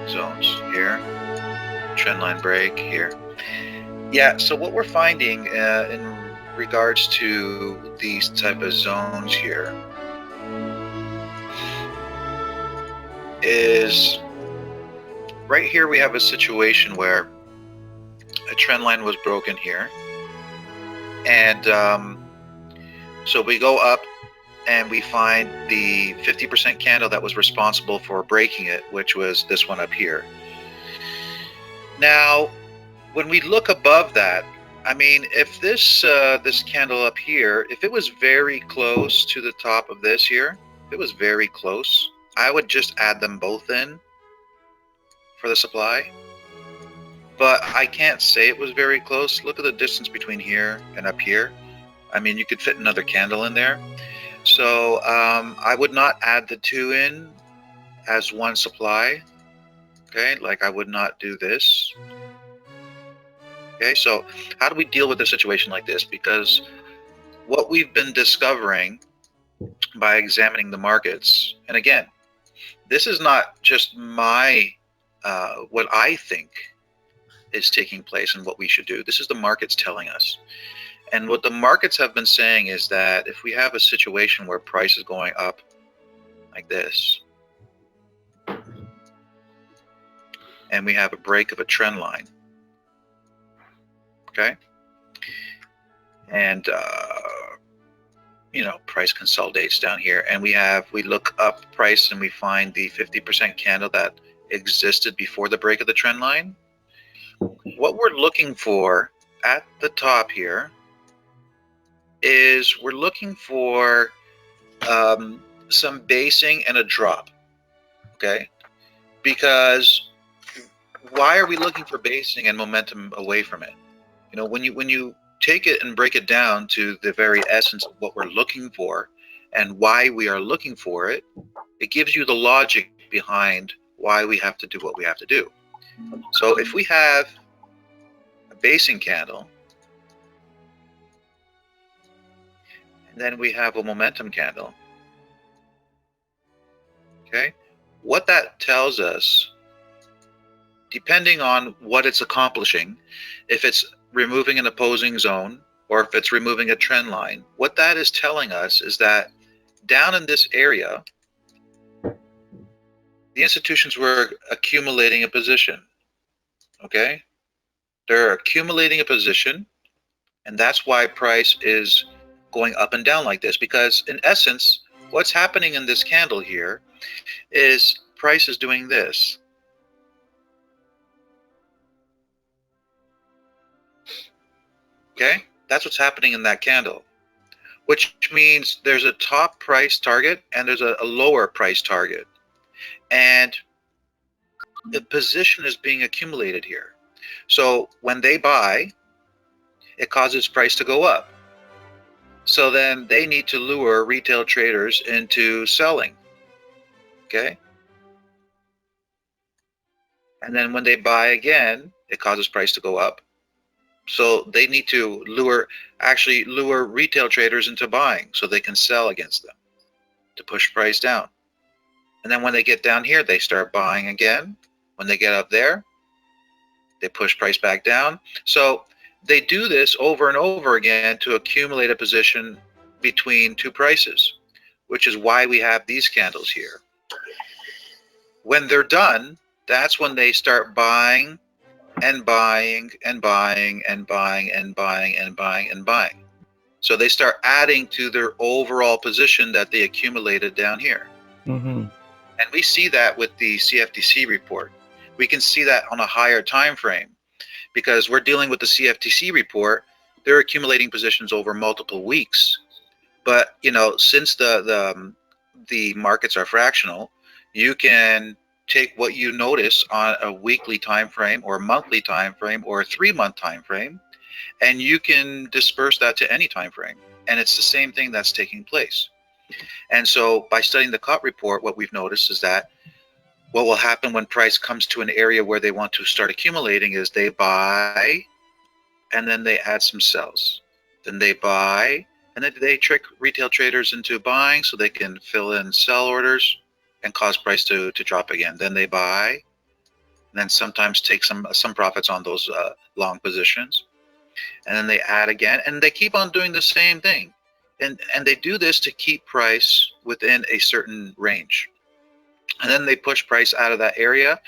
Zones here, trend line break here. Yeah, so what we're finding in regards to these type of zones here is right here we have a situation where a trend line was broken here, and so we go up and we find the 50% candle that was responsible for breaking it, which was this one up here. Now, when we look above that, I mean, if this this candle up here, if it was very close to the top of this here, if it was very close, I would just add them both in for the supply. But I can't say it was very close. Look at the distance between here and up here. I mean, you could fit another candle in there. So I would not add the two in as one supply. Okay, like I would not do this. Okay, so how do we deal with a situation like this? Because what we've been discovering by examining the markets, and again, this is not just my what I think is taking place and what we should do. This is the markets telling us. And what the markets have been saying is that if we have a situation where price is going up like this, and we have a break of a trend line, okay, and you know, price consolidates down here, and we look up price and we find the 50% candle that existed before the break of the trend line. What we're looking for at the top here is we're looking for some basing and a drop, okay? Because why are we looking for basing and momentum away from it? You know, when you take it and break it down to the very essence of what we're looking for and why we are looking for it, it gives you the logic behind why we have to do what we have to do. So if we have a basing candle, and then we have a momentum candle, okay, what that tells us, depending on what it's accomplishing, if it's removing an opposing zone or if it's removing a trend line, what that is telling us is that down in this area, the institutions were accumulating a position, okay? They're accumulating a position, and that's why price is going up and down like this, because in essence, what's happening in this candle here is price is doing this. Okay, that's what's happening in that candle, which means there's a top price target and there's a lower price target, and the position is being accumulated here. So when they buy, it causes price to go up. So then they need to lure retail traders into selling. Okay, and then when they buy again, it causes price to go up. So they need to actually lure retail traders into buying so they can sell against them to push price down. And then when they get down here, they start buying again. When they get up there, they push price back down. So they do this over and over again to accumulate a position between two prices, which is why we have these candles here. When they're done, that's when they start buying and buying and buying and buying and buying and buying and buying. So they start adding to their overall position that they accumulated down here. Mm-hmm. And we see that with the CFTC report. We can see that on a higher time frame because we're dealing with the CFTC report. They're accumulating positions over multiple weeks. But you know, since the markets are fractional, you can take what you notice on a weekly time frame or a monthly time frame or a 3-month time frame, and you can disperse that to any time frame, and it's the same thing that's taking place. And so by studying the COT report, what we've noticed is that what will happen when price comes to an area where they want to start accumulating is they buy and then they add some sells, then they buy And then they trick retail traders into buying so they can fill in sell orders and cause price to drop again. Then they buy, and then sometimes take some profits on those long positions. And then they add again, and they keep on doing the same thing. And they do this to keep price within a certain range. And then they push price out of that area.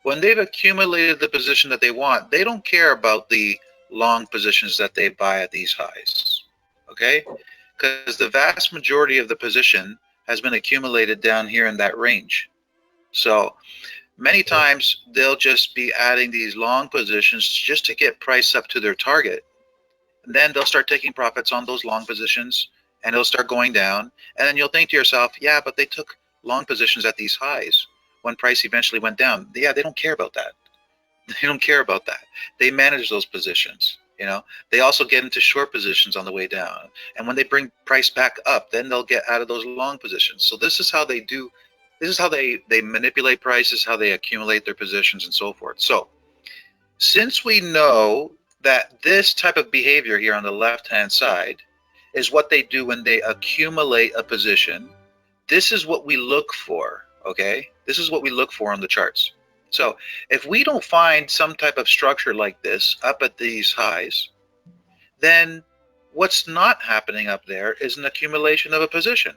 When they've accumulated the position that they want, they don't care about the long positions that they buy at these highs. Okay? Because the vast majority of the position has been accumulated down here in that range. So many times they'll just be adding these long positions just to get price up to their target. And then they'll start taking profits on those long positions, and it'll start going down. And then you'll think to yourself, yeah, but they took long positions at these highs when price eventually went down. Yeah, they don't care about that. They don't care about that. They manage those positions. You know, they also get into short positions on the way down. And when they bring price back up, then they'll get out of those long positions. So this is how they do, this is how they manipulate prices, how they accumulate their positions and so forth. So since we know that this type of behavior here on the left-hand side is what they do when they accumulate a position, this is what we look for, okay? This is what we look for on the charts. So if we don't find some type of structure like this up at these highs, then what's not happening up there is an accumulation of a position.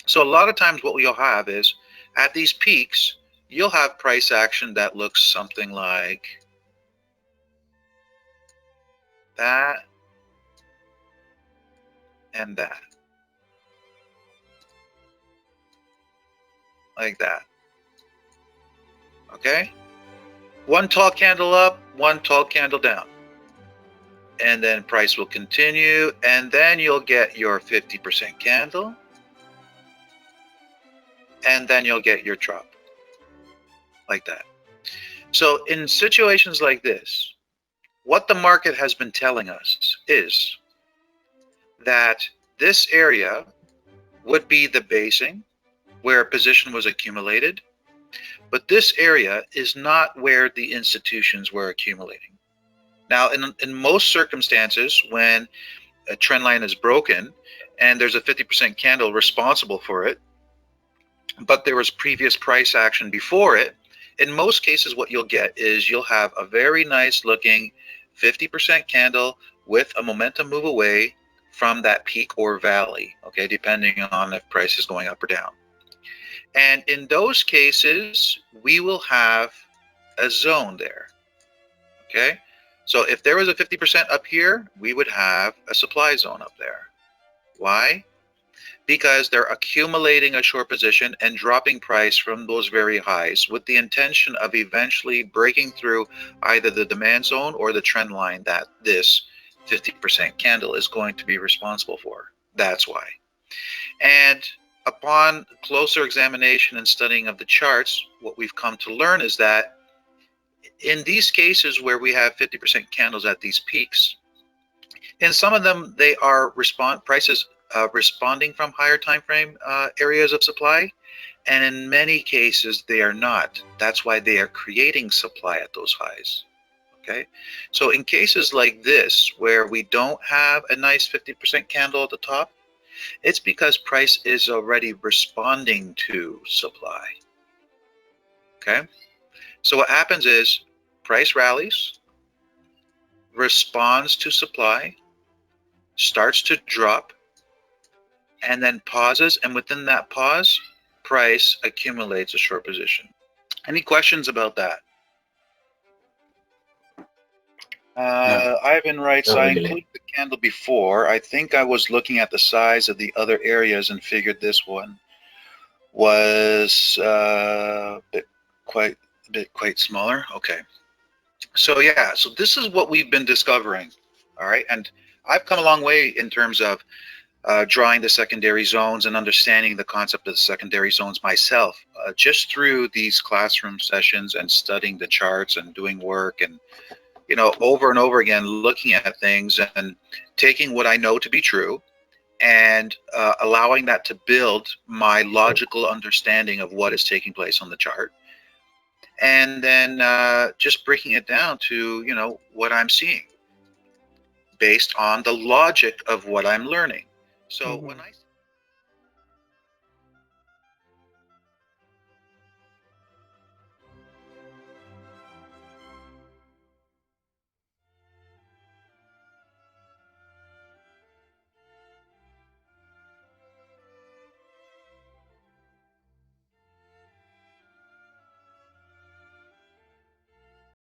So a lot of times what we'll have is at these peaks, you'll have price action that looks something like that and that. Like that. Okay? One tall candle up, one tall candle down. And then price will continue, and then you'll get your 50% candle, and then you'll get your drop. Like that. So in situations like this, what the market has been telling us is that this area would be the basing where a position was accumulated, but this area is not where the institutions were accumulating. Now, in most circumstances, when a trend line is broken and there's a 50% candle responsible for it, but there was previous price action before it, in most cases what you'll get is you'll have a very nice looking 50% candle with a momentum move away from that peak or valley, okay, depending on if price is going up or down. And in those cases, we will have a zone there, okay? So if there was a 50% up here, we would have a supply zone up there. Why? Because they're accumulating a short position and dropping price from those very highs with the intention of eventually breaking through either the demand zone or the trend line that this 50% candle is going to be responsible for. That's why. And upon closer examination and studying of the charts, what we've come to learn is that in these cases where we have 50% candles at these peaks, in some of them they are prices responding from higher time frame areas of supply, and in many cases they are not. That's why they are creating supply at those highs. Okay, so in cases like this where we don't have a nice 50% candle at the top, it's because price is already responding to supply. Okay, so what happens is price rallies, responds to supply, starts to drop, and then pauses, and within that pause, price accumulates a short position. Any questions about that? Ivan writes, I included the candle before. I think I was looking at the size of the other areas and figured this one was a bit quite smaller. Okay. So yeah, so this is what we've been discovering. All right. And I've come a long way in terms of drawing the secondary zones and understanding the concept of the secondary zones myself, just through these classroom sessions and studying the charts and doing work and, you know, over and over again, looking at things and taking what I know to be true and allowing that to build my logical understanding of what is taking place on the chart. And then just breaking it down to, you know, what I'm seeing. based on the logic of what I'm learning. So when Mhm. I